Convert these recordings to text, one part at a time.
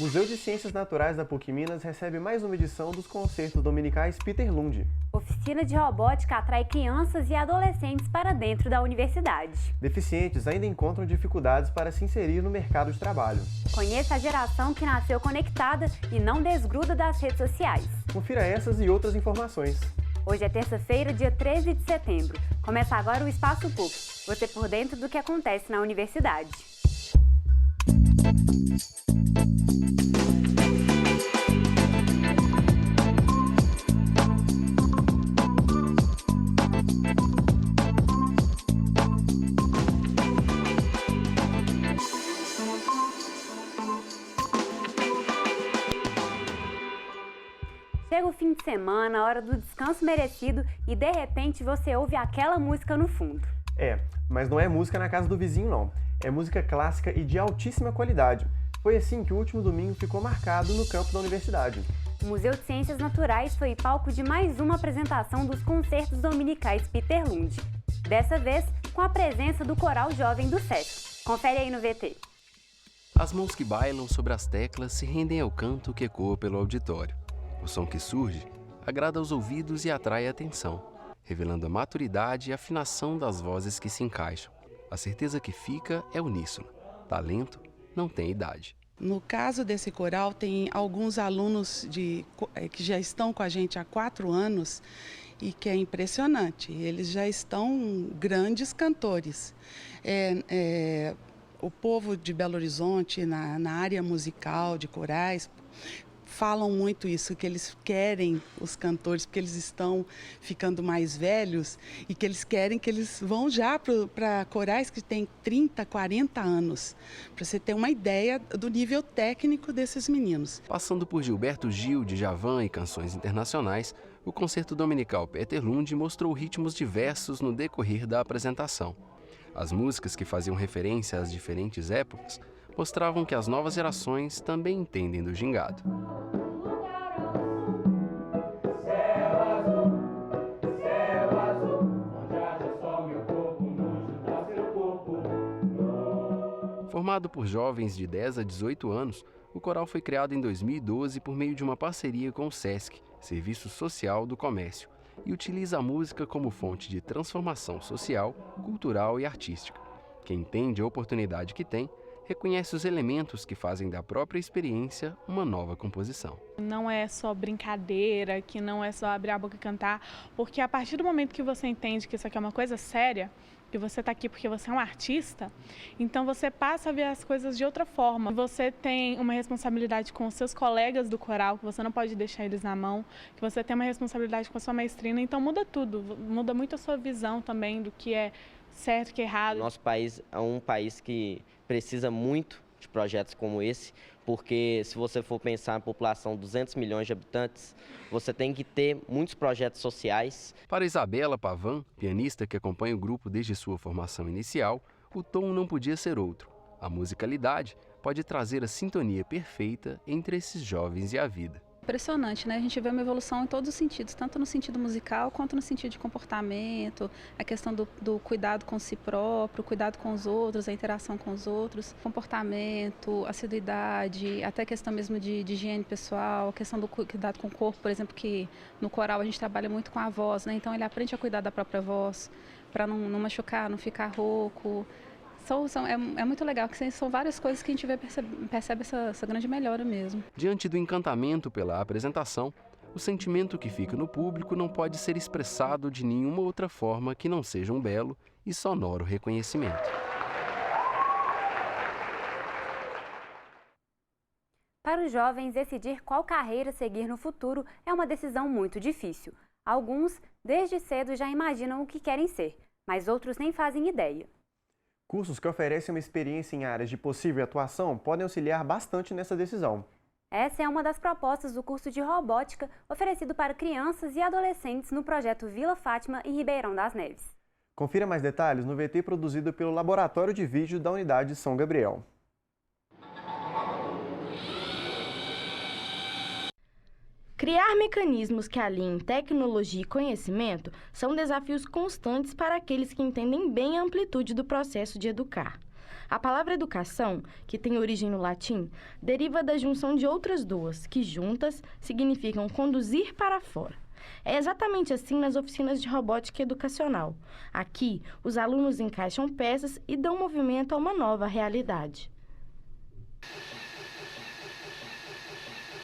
Museu de Ciências Naturais da PUC Minas recebe mais uma edição dos concertos dominicais Peter Lund. Oficina de robótica atrai crianças e adolescentes para dentro da universidade. Deficientes ainda encontram dificuldades para se inserir no mercado de trabalho. Conheça a geração que nasceu conectada e não desgruda das redes sociais. Confira essas e outras informações. Hoje é terça-feira, dia 13 de setembro. Começa agora o Espaço PUC. Você por dentro do que acontece na universidade. Chega o fim de semana, a hora do descanso merecido e de repente você ouve aquela música no fundo. Mas não é música na casa do vizinho não. É música clássica e de altíssima qualidade. Foi assim que o último domingo ficou marcado no campo da universidade. O Museu de Ciências Naturais foi palco de mais uma apresentação dos concertos dominicais Peter Lund. Dessa vez, com a presença do Coral Jovem do SESC. Confere aí no VT. As mãos que bailam sobre as teclas se rendem ao canto que ecoa pelo auditório. O som que surge agrada aos ouvidos e atrai a atenção, revelando a maturidade e afinação das vozes que se encaixam. A certeza que fica é uníssona. Talento não tem idade. No caso desse coral, tem alguns alunos que já estão com a gente há 4 anos e que é impressionante. Eles já estão grandes cantores. O povo de Belo Horizonte, na área musical, de corais, falam muito isso, que eles querem os cantores, porque eles estão ficando mais velhos e que eles querem que eles vão já para corais que têm 30, 40 anos, para você ter uma ideia do nível técnico desses meninos. Passando por Gilberto Gil, Djavan e canções internacionais, o concerto dominical Peter Lund mostrou ritmos diversos no decorrer da apresentação. As músicas que faziam referência às diferentes épocas mostravam que as novas gerações também entendem do gingado. Formado por jovens de 10 a 18 anos, o coral foi criado em 2012 por meio de uma parceria com o SESC, Serviço Social do Comércio, e utiliza a música como fonte de transformação social, cultural e artística. Quem entende a oportunidade que tem, reconhece os elementos que fazem da própria experiência uma nova composição. Não é só brincadeira, que não é só abrir a boca e cantar, porque a partir do momento que você entende que isso aqui é uma coisa séria, que você está aqui porque você é um artista, então você passa a ver as coisas de outra forma. Você tem uma responsabilidade com os seus colegas do coral, que você não pode deixar eles na mão, que você tem uma responsabilidade com a sua maestrina, então muda tudo, muda muito a sua visão também do que é certo, que é errado. Nosso país é um país que precisa muito de projetos como esse, porque se você for pensar na população de 200 milhões de habitantes, você tem que ter muitos projetos sociais. Para Isabela Pavan, pianista que acompanha o grupo desde sua formação inicial, o tom não podia ser outro. A musicalidade pode trazer a sintonia perfeita entre esses jovens e a vida. Impressionante, né? A gente vê uma evolução em todos os sentidos, tanto no sentido musical quanto no sentido de comportamento, a questão do cuidado com si próprio, cuidado com os outros, a interação com os outros, comportamento, assiduidade, até a questão mesmo de higiene pessoal, a questão do cuidado com o corpo, por exemplo, que no coral a gente trabalha muito com a voz, né? Então ele aprende a cuidar da própria voz, para não machucar, não ficar rouco. É muito legal, que são várias coisas que a gente percebe essa grande melhora mesmo. Diante do encantamento pela apresentação, o sentimento que fica no público não pode ser expressado de nenhuma outra forma que não seja um belo e sonoro reconhecimento. Para os jovens, decidir qual carreira seguir no futuro é uma decisão muito difícil. Alguns, desde cedo, já imaginam o que querem ser, mas outros nem fazem ideia. Cursos que oferecem uma experiência em áreas de possível atuação podem auxiliar bastante nessa decisão. Essa é uma das propostas do curso de robótica oferecido para crianças e adolescentes no projeto Vila Fátima, em Ribeirão das Neves. Confira mais detalhes no VT produzido pelo Laboratório de Vídeo da Unidade São Gabriel. Criar mecanismos que alinhem tecnologia e conhecimento são desafios constantes para aqueles que entendem bem a amplitude do processo de educar. A palavra educação, que tem origem no latim, deriva da junção de outras duas, que juntas significam conduzir para fora. É exatamente assim nas oficinas de robótica educacional. Aqui, os alunos encaixam peças e dão movimento a uma nova realidade.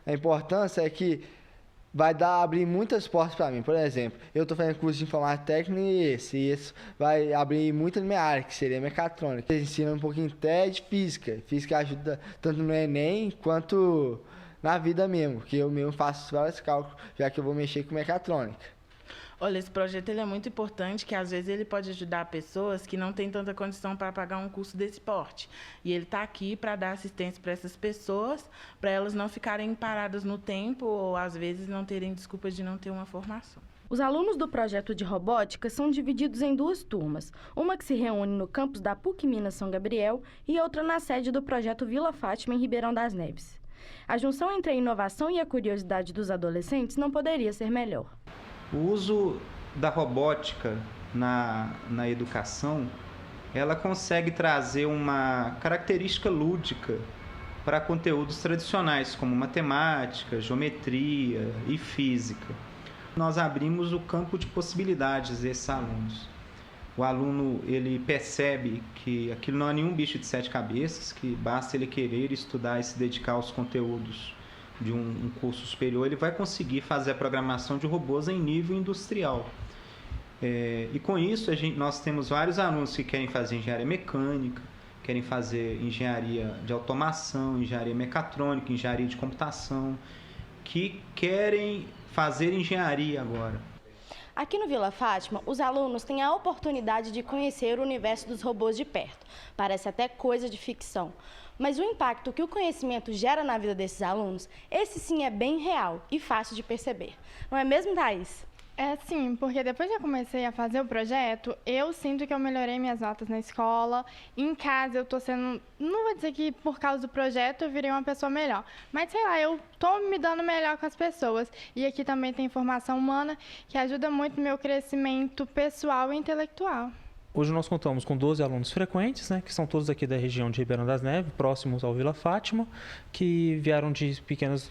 A importância é que vai abrir muitas portas para mim. Por exemplo, eu estou fazendo curso de informática técnica e esse vai abrir muito na minha área, que seria mecatrônica. Eles ensinam um pouquinho até de física. Física ajuda tanto no Enem quanto na vida mesmo, que eu mesmo faço vários cálculos, já que eu vou mexer com mecatrônica. Olha, esse projeto ele é muito importante, que às vezes ele pode ajudar pessoas que não têm tanta condição para pagar um curso desse porte. E ele está aqui para dar assistência para essas pessoas, para elas não ficarem paradas no tempo ou às vezes não terem desculpas de não ter uma formação. Os alunos do projeto de robótica são divididos em duas turmas, uma que se reúne no campus da PUC Minas São Gabriel e outra na sede do projeto Vila Fátima em Ribeirão das Neves. A junção entre a inovação e a curiosidade dos adolescentes não poderia ser melhor. O uso da robótica na educação, ela consegue trazer uma característica lúdica para conteúdos tradicionais, como matemática, geometria e física. Nós abrimos o campo de possibilidades desses alunos. O aluno ele percebe que aquilo não é nenhum bicho de 7 cabeças, que basta ele querer estudar e se dedicar aos conteúdos de um curso superior, ele vai conseguir fazer a programação de robôs em nível industrial. E com isso, nós temos vários alunos que querem fazer engenharia mecânica, querem fazer engenharia de automação, engenharia mecatrônica, engenharia de computação, que querem fazer engenharia agora. Aqui no Vila Fátima, os alunos têm a oportunidade de conhecer o universo dos robôs de perto. Parece até coisa de ficção. Mas o impacto que o conhecimento gera na vida desses alunos, esse sim é bem real e fácil de perceber. Não é mesmo, Thaís? É sim, porque depois que eu comecei a fazer o projeto, eu sinto que eu melhorei minhas notas na escola. Em casa eu tô sendo, não vou dizer que por causa do projeto eu virei uma pessoa melhor, mas sei lá, eu tô me dando melhor com as pessoas. E aqui também tem formação humana, que ajuda muito no meu crescimento pessoal e intelectual. Hoje nós contamos com 12 alunos frequentes, que são todos aqui da região de Ribeirão das Neves, próximos ao Vila Fátima, que vieram de pequenos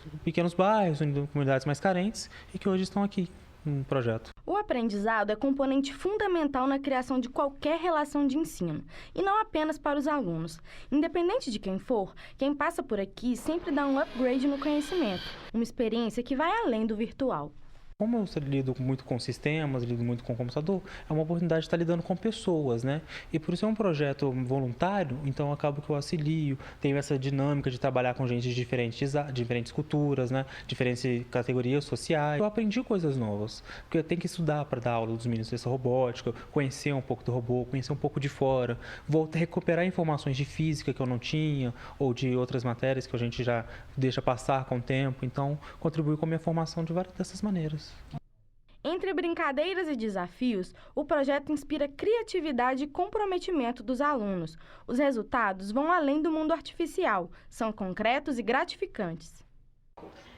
bairros, comunidades mais carentes e que hoje estão aqui no projeto. O aprendizado é componente fundamental na criação de qualquer relação de ensino, e não apenas para os alunos. Independente de quem for, quem passa por aqui sempre dá um upgrade no conhecimento, uma experiência que vai além do virtual. Como eu lido muito com sistemas, lido muito com computador, é uma oportunidade de estar lidando com pessoas, E por isso é um projeto voluntário, então acabo que eu auxilio, tenho essa dinâmica de trabalhar com gente de diferentes culturas, diferentes categorias sociais. Eu aprendi coisas novas, porque eu tenho que estudar para dar aula dos meninos dessa robótica, conhecer um pouco do robô, conhecer um pouco de fora, voltar a recuperar informações de física que eu não tinha, ou de outras matérias que a gente já deixa passar com o tempo, então contribuir com a minha formação de várias dessas maneiras. Entre brincadeiras e desafios, o projeto inspira criatividade e comprometimento dos alunos. Os resultados vão além do mundo artificial, são concretos e gratificantes.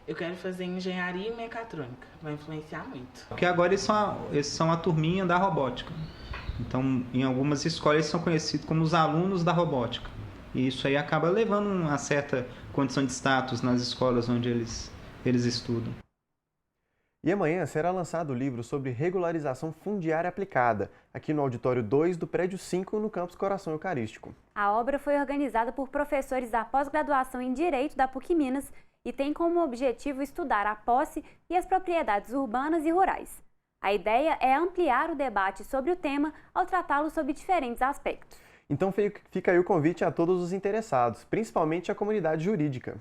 Eu quero fazer engenharia e mecatrônica, vai influenciar muito. Porque agora eles são a turminha da robótica. Então, em algumas escolas, eles são conhecidos como os alunos da robótica. E isso aí acaba levando uma certa condição de status nas escolas onde eles estudam. E amanhã será lançado o livro sobre regularização fundiária aplicada, aqui no auditório 2 do prédio 5, no campus Coração Eucarístico. A obra foi organizada por professores da pós-graduação em Direito da PUC Minas e tem como objetivo estudar a posse e as propriedades urbanas e rurais. A ideia é ampliar o debate sobre o tema ao tratá-lo sob diferentes aspectos. Então fica aí o convite a todos os interessados, principalmente a comunidade jurídica.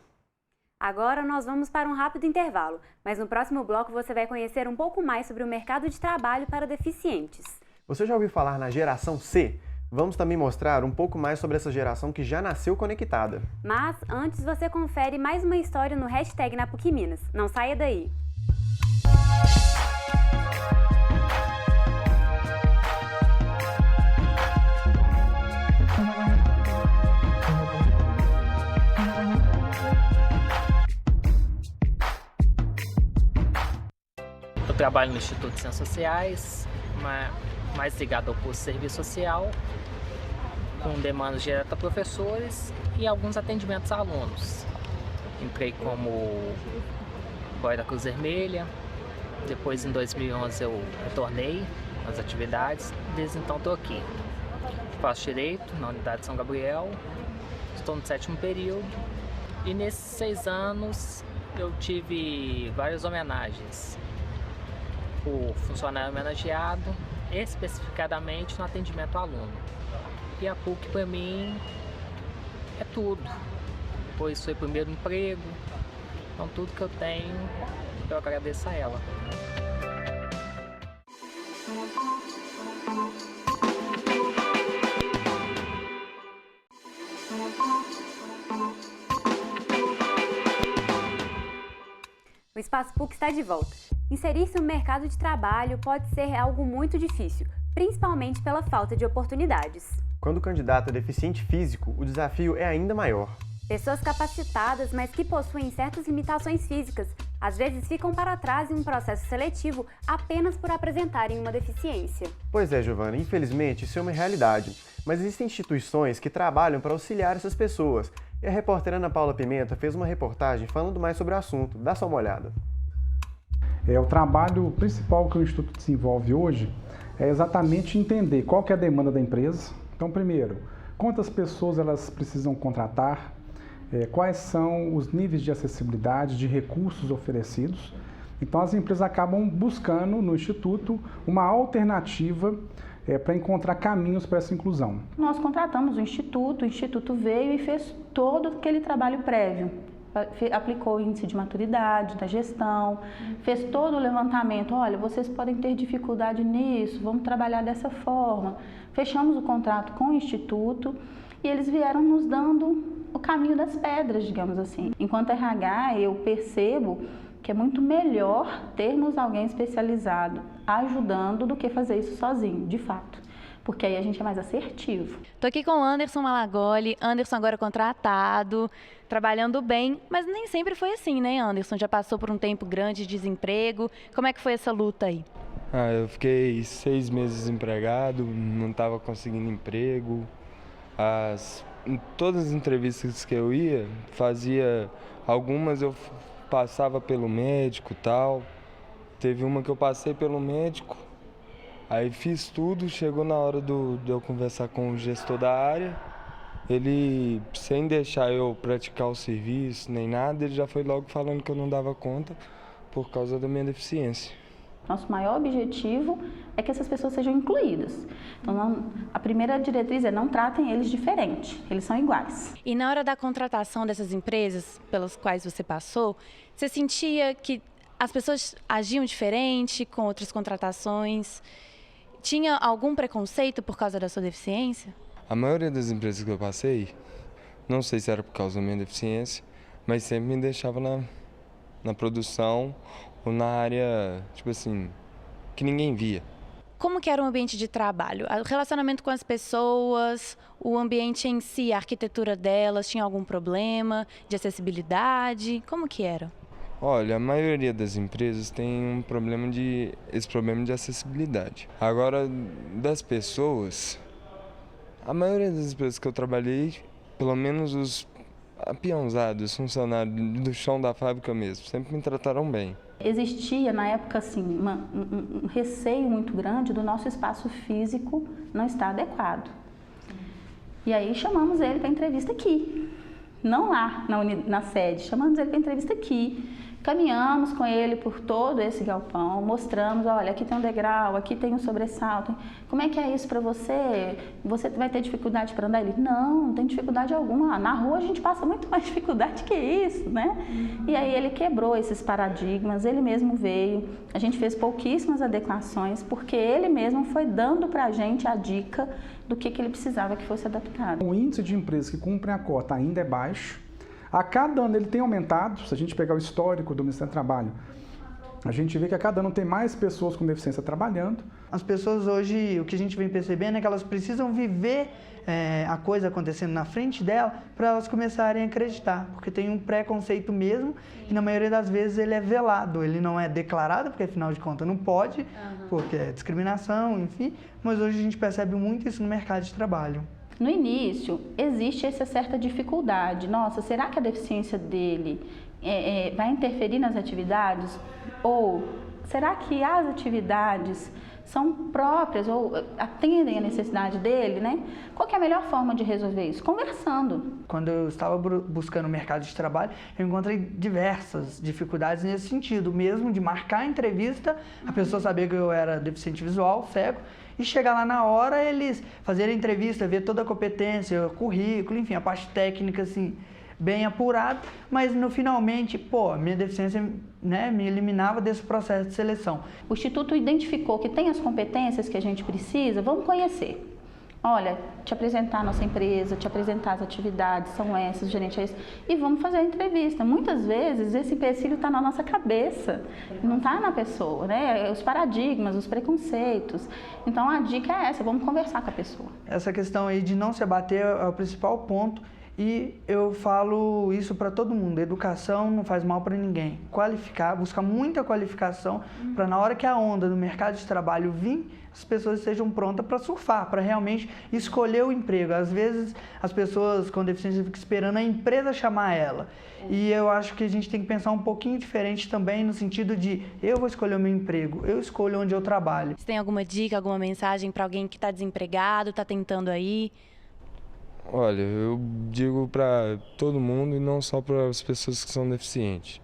Agora nós vamos para um rápido intervalo, mas no próximo bloco você vai conhecer um pouco mais sobre o mercado de trabalho para deficientes. Você já ouviu falar na geração C? Vamos também mostrar um pouco mais sobre essa geração que já nasceu conectada. Mas antes você confere mais uma história no hashtag na PUC Minas. Não saia daí! Eu trabalho no Instituto de Ciências Sociais, mais ligado ao curso de Serviço Social. com demandas diretas a professores e alguns atendimentos a alunos. Entrei como boy da Cruz Vermelha, depois em 2011 eu retornei às atividades, desde então estou aqui. Faço Direito na Unidade São Gabriel, estou no 7º período e nesses 6 anos eu tive várias homenagens. O funcionário homenageado, especificadamente no atendimento ao aluno. E a PUC para mim é tudo. Depois foi o primeiro emprego, então tudo que eu tenho eu agradeço a ela. O Espaço PUC está de volta. Inserir-se no mercado de trabalho pode ser algo muito difícil, principalmente pela falta de oportunidades. Quando o candidato é deficiente físico, o desafio é ainda maior. Pessoas capacitadas, mas que possuem certas limitações físicas, às vezes ficam para trás em um processo seletivo apenas por apresentarem uma deficiência. Pois é, Giovana, infelizmente isso é uma realidade, mas existem instituições que trabalham para auxiliar essas pessoas. E a repórter Ana Paula Pimenta fez uma reportagem falando mais sobre o assunto. Dá só uma olhada. O trabalho principal que o Instituto desenvolve hoje é exatamente entender qual que é a demanda da empresa. Então, primeiro, quantas pessoas elas precisam contratar, quais são os níveis de acessibilidade, de recursos oferecidos. Então, as empresas acabam buscando no Instituto uma alternativa para encontrar caminhos para essa inclusão. Nós contratamos o Instituto veio e fez todo aquele trabalho prévio. Aplicou o índice de maturidade da gestão, fez todo o levantamento, olha, vocês podem ter dificuldade nisso, vamos trabalhar dessa forma. Fechamos o contrato com o Instituto e eles vieram nos dando o caminho das pedras, digamos assim. Enquanto RH, eu percebo que é muito melhor termos alguém especializado ajudando do que fazer isso sozinho, de fato. Porque aí a gente é mais assertivo. Tô aqui com o Anderson Malagoli, Anderson agora contratado, trabalhando bem, mas nem sempre foi assim, né, Anderson? Já passou por um tempo grande de desemprego. Como é que foi essa luta aí? Eu fiquei 6 meses desempregado, não estava conseguindo emprego. Em todas as entrevistas que eu ia, fazia algumas, eu passava pelo médico e tal. Teve uma que eu passei pelo médico, aí fiz tudo, chegou na hora de eu conversar com o gestor da área, ele, sem deixar eu praticar o serviço nem nada, ele já foi logo falando que eu não dava conta por causa da minha deficiência. Nosso maior objetivo é que essas pessoas sejam incluídas. Então, a primeira diretriz é não tratem eles diferente, eles são iguais. E na hora da contratação dessas empresas pelas quais você passou, você sentia que as pessoas agiam diferente com outras contratações? Tinha algum preconceito por causa da sua deficiência? A maioria das empresas que eu passei, não sei se era por causa da minha deficiência, mas sempre me deixava na produção ou na área, tipo assim, que ninguém via. Como que era o ambiente de trabalho? O relacionamento com as pessoas, o ambiente em si, a arquitetura delas, tinha algum problema de acessibilidade? Como que era? Olha, a maioria das empresas tem esse problema de acessibilidade. Agora, das pessoas, a maioria das empresas que eu trabalhei, pelo menos os apeãozados, funcionários do chão da fábrica mesmo, sempre me trataram bem. Existia, na época, assim, um receio muito grande do nosso espaço físico não estar adequado. E aí chamamos ele para entrevista aqui, não lá na sede, chamamos ele para entrevista aqui. Caminhamos com ele por todo esse galpão, mostramos, olha, aqui tem um degrau, aqui tem um sobressalto. Como é que é isso para você? Você vai ter dificuldade para andar? Ele, não tem dificuldade alguma. Na rua a gente passa muito mais dificuldade que isso, né? E aí ele quebrou esses paradigmas, ele mesmo veio. A gente fez pouquíssimas adequações, porque ele mesmo foi dando para a gente a dica do que ele precisava que fosse adaptado. O índice de empresas que cumprem a cota ainda é baixo. A cada ano ele tem aumentado, se a gente pegar o histórico do Ministério do Trabalho, a gente vê que a cada ano tem mais pessoas com deficiência trabalhando. As pessoas hoje, o que a gente vem percebendo é que elas precisam viver a coisa acontecendo na frente dela para elas começarem a acreditar, porque tem um preconceito mesmo e na maioria das vezes ele é velado, ele não é declarado, porque afinal de contas não pode, porque é discriminação, enfim, mas hoje a gente percebe muito isso no mercado de trabalho. No início, existe essa certa dificuldade. Nossa, será que a deficiência dele vai interferir nas atividades? Ou será que as atividades são próprias ou atendem a necessidade dele, né? Qual que é a melhor forma de resolver isso? Conversando. Quando eu estava buscando o mercado de trabalho, eu encontrei diversas dificuldades nesse sentido, mesmo de marcar a entrevista, a pessoa saber que eu era deficiente visual, cego, e chegar lá na hora, eles fazerem a entrevista, ver toda a competência, o currículo, enfim, a parte técnica, assim, bem apurada, mas no finalmente, minha deficiência, né, me eliminava desse processo de seleção. O Instituto identificou que tem as competências que a gente precisa, vamos conhecer. Olha, te apresentar a nossa empresa, te apresentar as atividades, são essas, o gerente é esse, e vamos fazer a entrevista. Muitas vezes esse empecilho está na nossa cabeça, não está na pessoa, né? Os paradigmas, os preconceitos. Então a dica é essa, vamos conversar com a pessoa. Essa questão aí de não se abater é o principal ponto. E eu falo isso para todo mundo, educação não faz mal para ninguém. Qualificar, buscar muita qualificação para na hora que a onda do mercado de trabalho vir, as pessoas estejam prontas para surfar, para realmente escolher o emprego. Às vezes as pessoas com deficiência ficam esperando a empresa chamar ela. E eu acho que a gente tem que pensar um pouquinho diferente também no sentido de eu vou escolher o meu emprego, eu escolho onde eu trabalho. Você tem alguma dica, alguma mensagem para alguém que está desempregado, está tentando aí? Olha, eu digo para todo mundo e não só para as pessoas que são deficientes,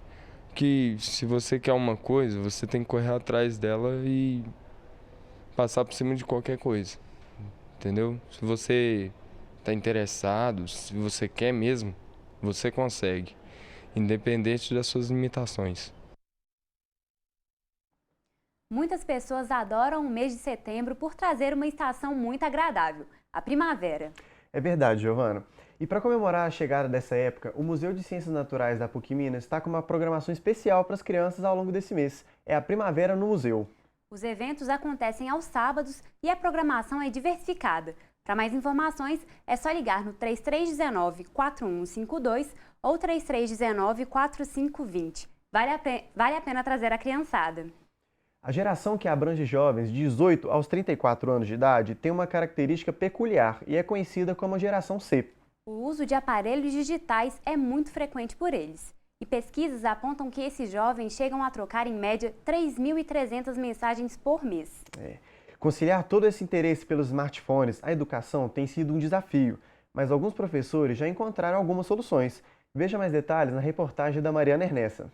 que se você quer uma coisa, você tem que correr atrás dela e passar por cima de qualquer coisa, entendeu? Se você está interessado, se você quer mesmo, você consegue, independente das suas limitações. Muitas pessoas adoram o mês de setembro por trazer uma estação muito agradável, a primavera. É verdade, Giovana. E para comemorar a chegada dessa época, o Museu de Ciências Naturais da PUC-Minas está com uma programação especial para as crianças ao longo desse mês. É a Primavera no Museu. Os eventos acontecem aos sábados e a programação é diversificada. Para mais informações, é só ligar no 3319-4152 ou 3319-4520. Vale a pena trazer a criançada. A geração que abrange jovens de 18 aos 34 anos de idade tem uma característica peculiar e é conhecida como a geração C. O uso de aparelhos digitais é muito frequente por eles. E pesquisas apontam que esses jovens chegam a trocar, em média, 3.300 mensagens por mês. Conciliar todo esse interesse pelos smartphones à educação tem sido um desafio, mas alguns professores já encontraram algumas soluções. Veja mais detalhes na reportagem da Mariana Ernessa.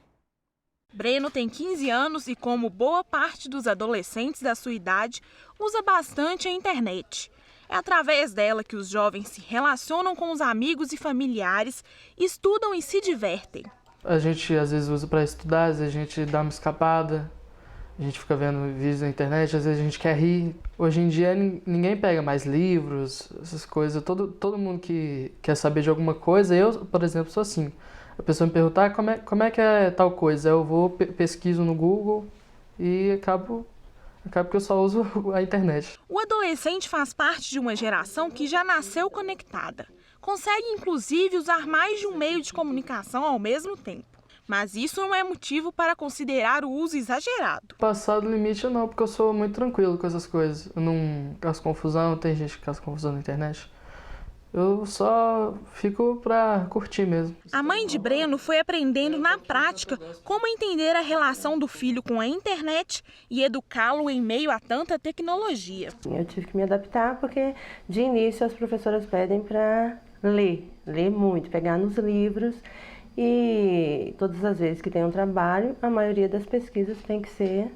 Breno tem 15 anos e, como boa parte dos adolescentes da sua idade, usa bastante a internet. É através dela que os jovens se relacionam com os amigos e familiares, estudam e se divertem. A gente às vezes usa para estudar, às vezes a gente dá uma escapada, a gente fica vendo vídeos na internet, às vezes a gente quer rir. Hoje em dia ninguém pega mais livros, essas coisas, todo mundo que quer saber de alguma coisa, eu, por exemplo, sou assim. A pessoa me perguntar como é que é tal coisa, eu vou pesquiso no Google e acabo que eu só uso a internet. O adolescente faz parte de uma geração que já nasceu conectada. Consegue, inclusive, usar mais de um meio de comunicação ao mesmo tempo. Mas isso não é motivo para considerar o uso exagerado. Passar do limite não, porque eu sou muito tranquilo com essas coisas. Eu não caso confusão, tem gente que caça confusão na internet. Eu só fico pra curtir mesmo. A mãe de Breno foi aprendendo na prática como entender a relação do filho com a internet e educá-lo em meio a tanta tecnologia. Eu tive que me adaptar porque de início as professoras pedem para ler muito, pegar nos livros e todas as vezes que tem um trabalho, a maioria das pesquisas tem que ser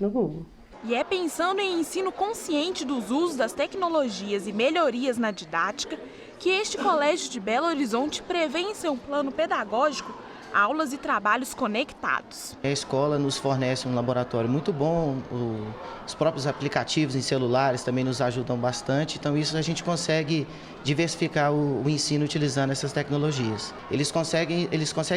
no Google. E é pensando em ensino consciente dos usos das tecnologias e melhorias na didática que este colégio de Belo Horizonte prevê em seu plano pedagógico aulas e trabalhos conectados. A escola nos fornece um laboratório muito bom, os próprios aplicativos em celulares também nos ajudam bastante, então isso a gente consegue diversificar o ensino utilizando essas tecnologias. Eles conseguem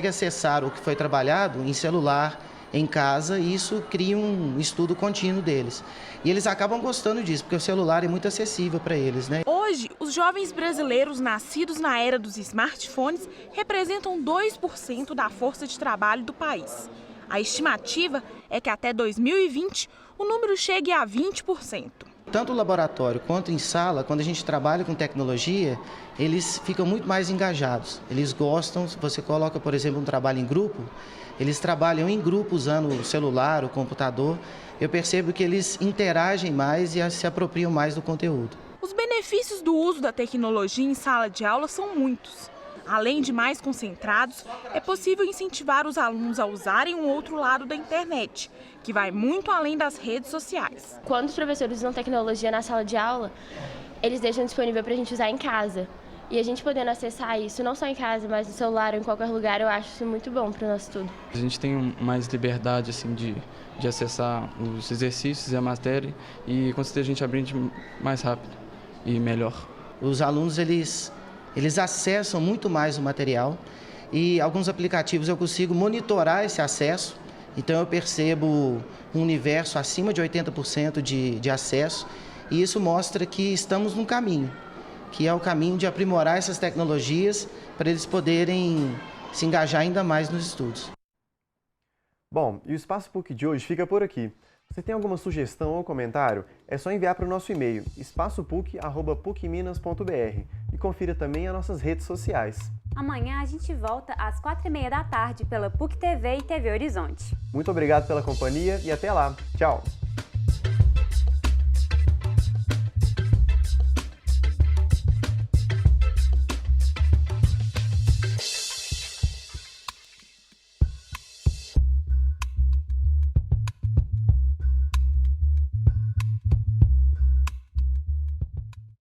acessar o que foi trabalhado em celular, em casa, e isso cria um estudo contínuo deles. E eles acabam gostando disso, porque o celular é muito acessível para eles, né? Hoje, os jovens brasileiros nascidos na era dos smartphones representam 2% da força de trabalho do país. A estimativa é que até 2020 o número chegue a 20%. Tanto o laboratório quanto em sala, quando a gente trabalha com tecnologia, eles ficam muito mais engajados. Eles gostam, se você coloca, por exemplo, um trabalho em grupo, eles trabalham em grupo usando o celular, o computador. Eu percebo que eles interagem mais e se apropriam mais do conteúdo. Os benefícios do uso da tecnologia em sala de aula são muitos. Além de mais concentrados, é possível incentivar os alunos a usarem um outro lado da internet, que vai muito além das redes sociais. Quando os professores usam tecnologia na sala de aula, eles deixam disponível para a gente usar em casa. E a gente podendo acessar isso, não só em casa, mas no celular ou em qualquer lugar, eu acho isso muito bom para o nosso estudo. A gente tem mais liberdade assim, de acessar os exercícios e a matéria e com certeza a gente aprende mais rápido e melhor. Os alunos, eles acessam muito mais o material e alguns aplicativos eu consigo monitorar esse acesso. Então eu percebo um universo acima de 80% de acesso e isso mostra que estamos num caminho, que é o caminho de aprimorar essas tecnologias para eles poderem se engajar ainda mais nos estudos. Bom, e o Espaço PUC de hoje fica por aqui. Você tem alguma sugestão ou comentário? É só enviar para o nosso e-mail, espaçopuc@pucminas.br, e confira também as nossas redes sociais. Amanhã a gente volta às 4h30 da tarde pela PUC TV e TV Horizonte. Muito obrigado pela companhia e até lá. Tchau!